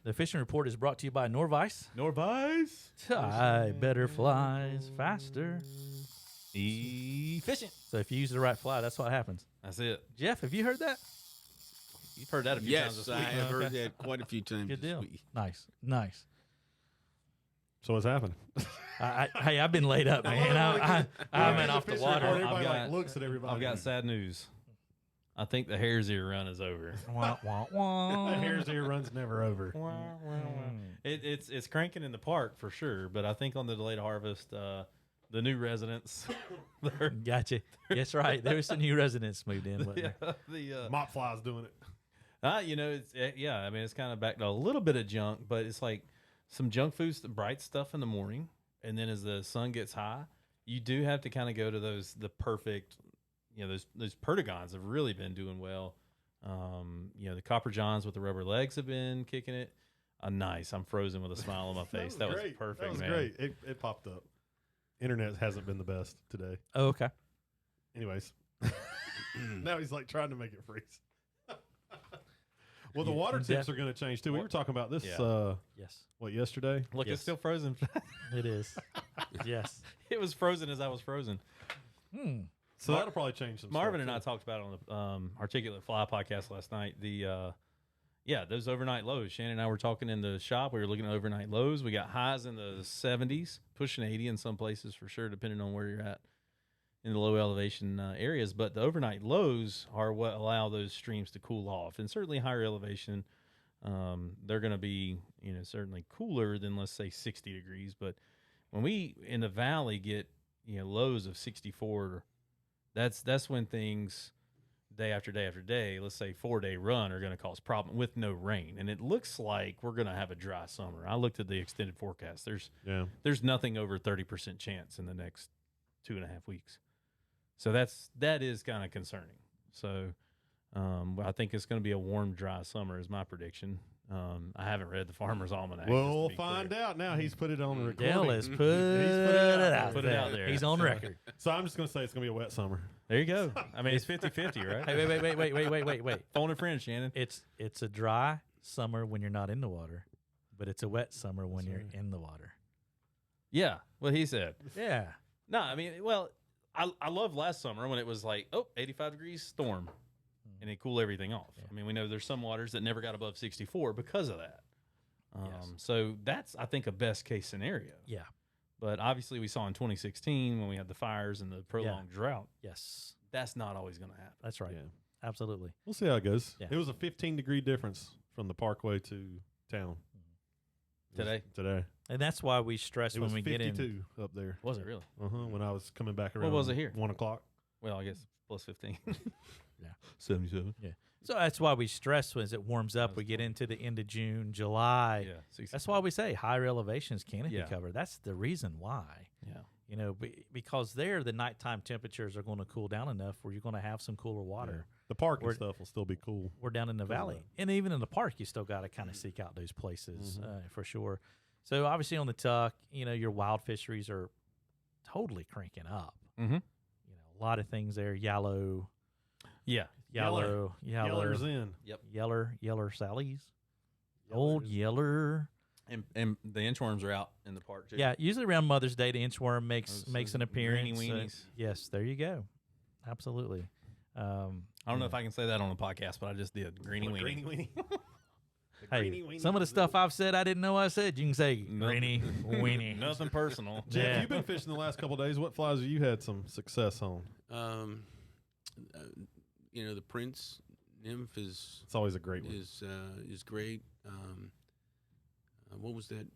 The fishing report is brought to you by Norvice. Norvice. Tie better flies faster. Efficient. So if you use the right fly, that's what happens. That's it. Jeff, have you heard that? You've heard that a few times Yes, this I week. have heard Okay. that quite a few times Good this deal. week. Nice. So what's happening? Hey, I've been laid up, man. I'm off the water. Everybody I've got- looks at everybody. I've got sad news. I think the hare's ear run is over. Wah, wah, wah. The hare's ear run's never over. It's cranking in the park for sure, but I think on the delayed harvest, the new residents, Gotcha. That's right. There was some new residents moved in. Wasn't there? Mop fly's doing it. It's I mean, it's kind of back to a little bit of junk, but it's like some junk foods, the bright stuff in the morning, and then as the sun gets high, you do have to kind of go to the perfect, those Perdigons have really been doing well. The Copper Johns with the rubber legs have been kicking it. Nice. I'm frozen with a smile on my face. That was perfect, That was man. great. It popped up. Internet hasn't been the best today. Oh, okay. Anyways, now he's like trying to make it freeze. Well, the water temps are going to change too. We were talking about this. Yes. Yesterday? Look, Yes. it's still frozen. It is. Yes. It was frozen as I was frozen. So that'll probably change some. Marvin stuff, and I too. talked about it on the Articulate Fly podcast last night. Those overnight lows. Shannon and I were talking in the shop. We were looking at overnight lows. We got highs in the 70s, pushing 80 in some places for sure, depending on where you're at in the low elevation areas. But the overnight lows are what allow those streams to cool off. And certainly higher elevation, they're going to be, certainly cooler than, let's say, 60 degrees. But when we in the valley get, lows of 64, that's when things day after day after day, let's say 4-day run, are going to cause problem with no rain. And it looks like we're going to have a dry summer. I looked at the extended forecast. There's nothing over 30% chance in the next 2.5 weeks. So that is kind of concerning. So I think it's going to be a warm, dry summer is my prediction. I haven't read the Farmer's Almanac. Well, we'll find out now. He's put it on the recording. Dale has put it out there. He's on record. So I'm just going to say it's going to be a wet summer. There you go. I mean, it's 50-50, right? Hey, wait. Phone a friend, Shannon. It's a dry summer when you're not in the water, but it's a wet summer when you're in the water. Yeah, what he said. Yeah. No, I mean, I love last summer when it was like, 85 degrees storm, and it cooled everything off. Yeah. I mean, we know there's some waters that never got above 64 because of that. Yes. So that's, I think, a best case scenario. Yeah. But obviously we saw in 2016 when we had the fires and the prolonged drought, Yes. that's not always going to happen. That's right. Yeah. Absolutely. We'll see how it goes. Yeah. It was a 15-degree difference from the Parkway to town. Today? Today. And that's why we stress It when was we 52 get in. up there. Was it really? When I was coming back around. was it here? 1 o'clock. Well, I guess plus 15. Yeah. 77. Yeah. So that's why we stress as it warms up, we get into the end of June, July. Yeah. 65. That's why we say higher elevations canopy Yeah. cover. That's the reason why. Yeah. Because there the nighttime temperatures are going to cool down enough where you're going to have some cooler water. Yeah. The park and We're- stuff will still be cool. We're down in the valley. enough. And even in the park, you still got to kind of seek out those places for sure. So obviously on the Tuck, your wild fisheries are totally cranking up. Mm-hmm. A lot of things there. Yellow, Yeah. Yeller's in. Yeller Sally's. Old Yeller. And the inchworms are out in the park, too. Yeah, usually around Mother's Day, the inchworm makes Those an appearance. greeny weenies. Yes, there you go. Absolutely. I don't know if I can say that on the podcast, but I just did. Greeny weenie. Greeny weenie. Hey, some of the stuff I've said I didn't know I said. You can say greeny weenie. Nothing personal. Jeff, Yeah. you've been fishing the last couple of days. What flies have you had some success on? The Prince nymph is It's always a great one. is great. What was that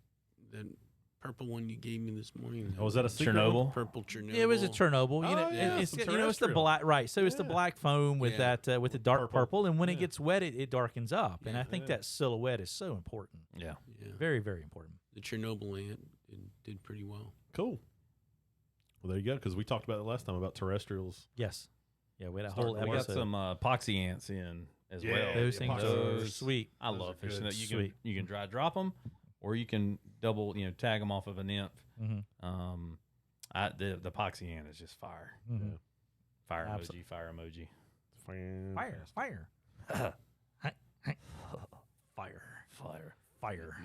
purple one you gave me this morning? Oh, was that a secret Chernobyl? Purple Chernobyl. Yeah, it was a Chernobyl. Oh, yeah, It's some it's the terrestrial. black, right? So it's the Yeah. black foam with Yeah. that with the dark Purple. purple, and when it Yeah. gets wet, it darkens up. And I think Yeah. that silhouette is so important, Yeah. Yeah. very, very important. The Chernobyl ant did pretty well. Cool. Well, there you go. Because we talked about it last time about terrestrials. Yes, yeah, we had a Start whole to We got episode. some epoxy ants in as Yeah, well. Those the things epoxy are ants. sweet. I Those love are fishing good. that. Sweet. You can dry drop them, or you can double, tag them off of a nymph. Mm-hmm. The epoxy ant is just fire. Mm-hmm. Yeah. Fire Abso- emoji. Fire emoji. Fire, fire, fire.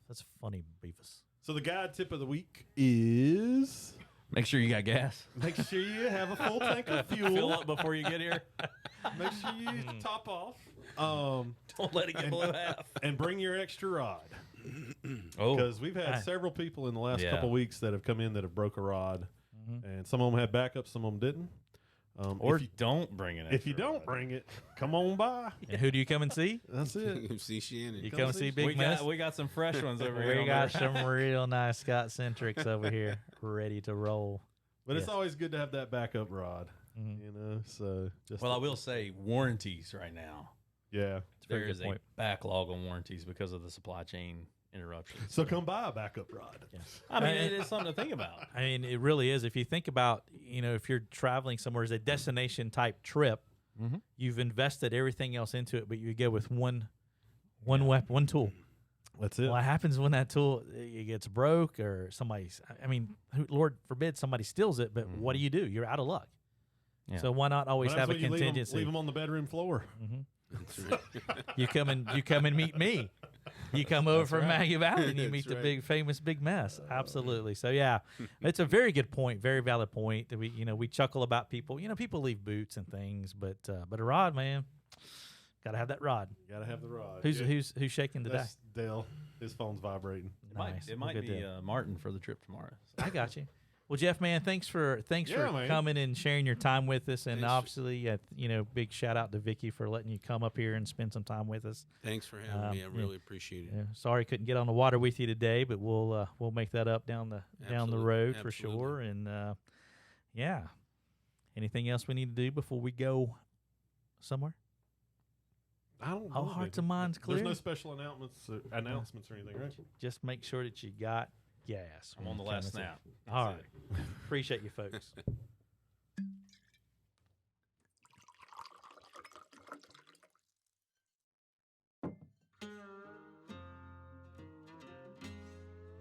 That's funny, Beavis. So the guide tip of the week is Make sure you got gas. make sure you have a full tank of Fill fuel. up before you get here. Make sure you top off. Don't let it get below half. And bring your extra rod. Oh, Because we've had several people in the last Yeah. couple weeks that have come in that have broke a rod. And some of them had backups, some of them didn't. Or don't bring it. If you don't bring it, come on by. And who do you come and see? That's it. See Shannon. You come see Big we Mess? got some fresh ones over here. We got some real nice Scott Centrics over here ready to roll. But Yes. it's always good to have that backup rod, Mhm. you know. So just Well, I will say warranties right now. yeah. There is a backlog on warranties because of the supply chain interruptions. So come buy a backup rod. I mean, it is something to think about. I mean, it really is. If you think about, if you're traveling somewhere as a destination type trip, Mhm. you've invested everything else into it, but you go with one weapon, one tool. That's it. What happens when that tool it gets broke or Lord forbid somebody steals it, but what do? You're out of luck. Yeah. So why not always Well, have a that's when you contingency? leave them on the bedroom floor. That's right. You come and meet me. You come over from Maggie Valley and you meet That's the right. famous Big Mess. Absolutely. So yeah, it's a very good point, very valid point. That we chuckle about people. People leave boots and things, but a rod, man, gotta have that rod. You gotta have the rod. Who's Yeah. who's shaking today? That's Dale. His phone's vibrating. Nice. It might Good be deal. Martin for the trip tomorrow. So. I got you. Well, Jeff, man, thanks for man. coming and sharing your time with us, and Thanks. obviously, big shout out to Vicky for letting you come up here and spend some time with us. Thanks for having me. I really appreciate it. Yeah, sorry couldn't get on the water with you today, but we'll make that up down the Absolutely. road for Absolutely. sure. And yeah, anything else we need to do before we go somewhere? I don't know. All hearts and minds clear. There's no special announcements or anything, right? Just make sure that you got gas. I'm on the when you last come and snap. see- All right, appreciate you folks.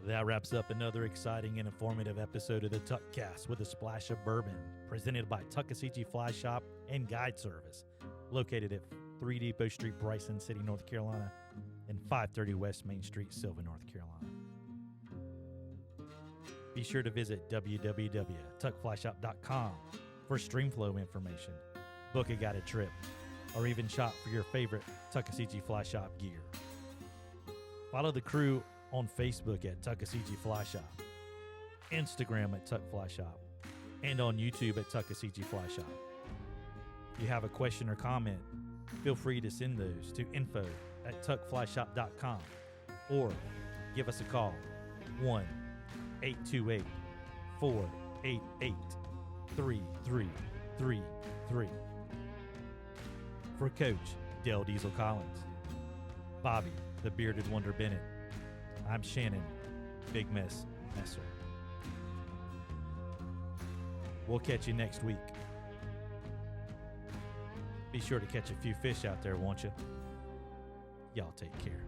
That wraps up another exciting and informative episode of the Tuckcast with a splash of bourbon, presented by Tuckasegee Fly Shop and Guide Service, located at 3 Depot Street, Bryson City, North Carolina, and 530 West Main Street, Sylvan, North Carolina. Be sure to visit www.tuckflyshop.com for streamflow information, book a guided trip, or even shop for your favorite Tuckasegee Fly Shop gear. Follow the crew on Facebook at Tuckasegee Fly Shop, Instagram at Tuck Fly Shop, and on YouTube at Tuckasegee Fly Shop. If you have a question or comment, feel free to send those to info@tuckflyshop.com or give us a call, 1-828-488-3333. For Coach Dale Diesel Collins, Bobby the Bearded Wonder Bennett, I'm Shannon, Big Mess Messer. We'll catch you next week. Be sure to catch a few fish out there, won't you? Y'all take care.